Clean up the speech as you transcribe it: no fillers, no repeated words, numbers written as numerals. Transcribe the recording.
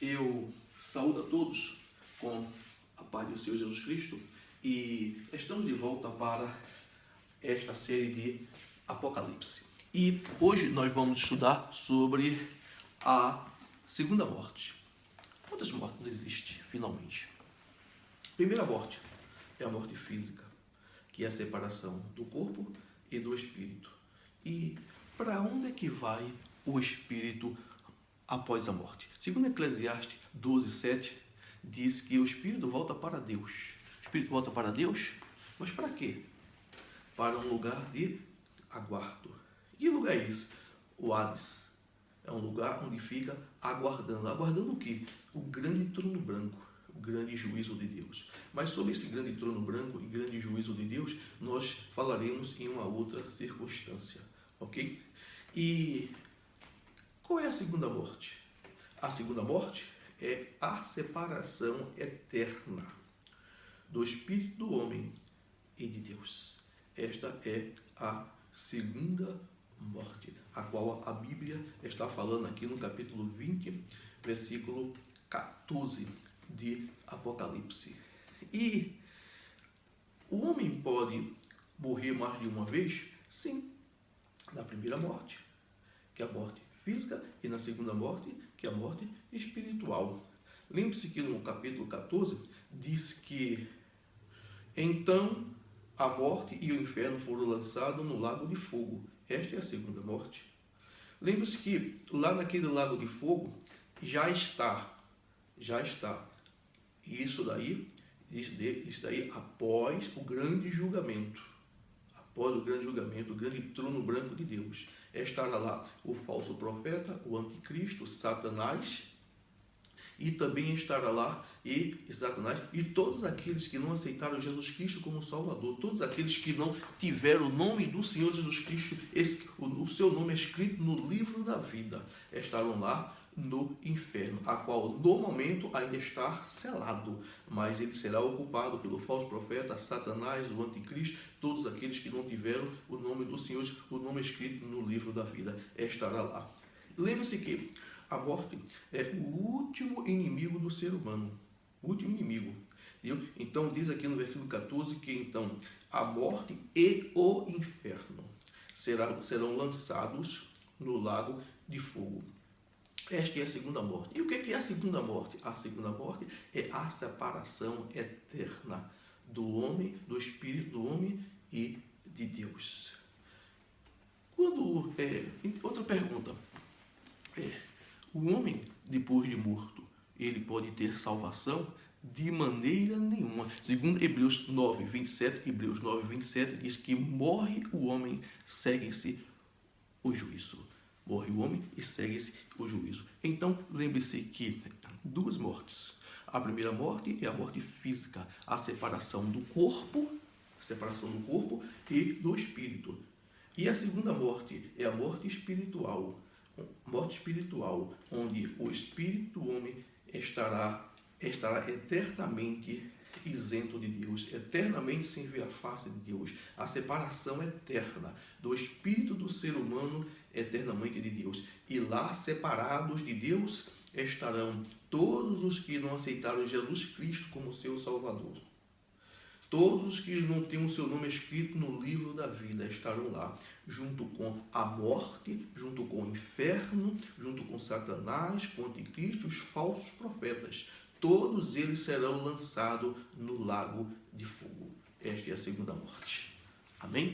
Eu saúdo a todos com a paz do Senhor Jesus Cristo e estamos de volta para esta série de Apocalipse. E hoje nós vamos estudar sobre a segunda morte. Quantas mortes existem, finalmente? Primeira morte é a morte física, que é a separação do corpo e do espírito. E para onde é que vai o espírito após a morte? Segundo Eclesiastes 12:7, diz que o espírito volta para Deus. O espírito volta para Deus, mas para quê? Para um lugar de aguardo. Que lugar é esse? O Hades. É um lugar onde fica aguardando. Aguardando o quê? O grande trono branco, o grande juízo de Deus. Mas sobre esse grande trono branco e grande juízo de Deus, nós falaremos em uma outra circunstância, ok? E qual é a segunda morte? A segunda morte é a separação eterna do espírito do homem e de Deus. Esta é a segunda morte, a qual a Bíblia está falando aqui no capítulo 20, versículo 14 de Apocalipse. E o homem pode morrer mais de uma vez? Sim, na primeira morte, que é a morte física, e na segunda morte, que é a morte espiritual. Lembre-se que no capítulo 14 diz que então a morte e o inferno foram lançados no lago de fogo. Esta é a segunda morte. Lembre-se que lá naquele lago de fogo já está. Isso daí após o grande julgamento. Após o grande julgamento, o grande trono branco de Deus. Estará lá o falso profeta, o anticristo, Satanás, e também estará lá Satanás e todos aqueles que não aceitaram Jesus Cristo como Salvador, todos aqueles que não tiveram o nome do Senhor Jesus Cristo, o seu nome escrito no livro da vida, estarão lá no inferno, a qual no momento ainda está selado, mas ele será ocupado pelo falso profeta, Satanás, o anticristo, todos aqueles que não tiveram o nome do Senhor, o nome escrito no livro da vida, estará lá. Lembre-se que a morte é o último inimigo do ser humano, o último inimigo. Então diz aqui no versículo 14 que então a morte e o inferno serão lançados no lago de fogo. Esta é a segunda morte. E o que é a segunda morte? A segunda morte é a separação eterna do homem, do espírito do homem e de Deus. Outra pergunta. O homem, depois de morto, ele pode ter salvação? De maneira nenhuma. Segundo Hebreus 9:27, diz que morre o homem, segue-se o juízo. Morre o homem e segue-se o juízo. Então, lembre-se que duas mortes. A primeira morte é a morte física, a separação do corpo e do espírito. E a segunda morte é a morte espiritual. Morte espiritual, onde o espírito do homem estará eternamente isento de Deus, eternamente sem ver a face de Deus. A separação eterna do espírito do ser humano eternamente de Deus. E lá, separados de Deus, estarão todos os que não aceitaram Jesus Cristo como seu Salvador. Todos os que não têm o seu nome escrito no livro da vida estarão lá, junto com a morte, junto com o inferno, junto com Satanás, com o anticristo, os falsos profetas. Todos eles serão lançados no lago de fogo. Esta é a segunda morte. Amém?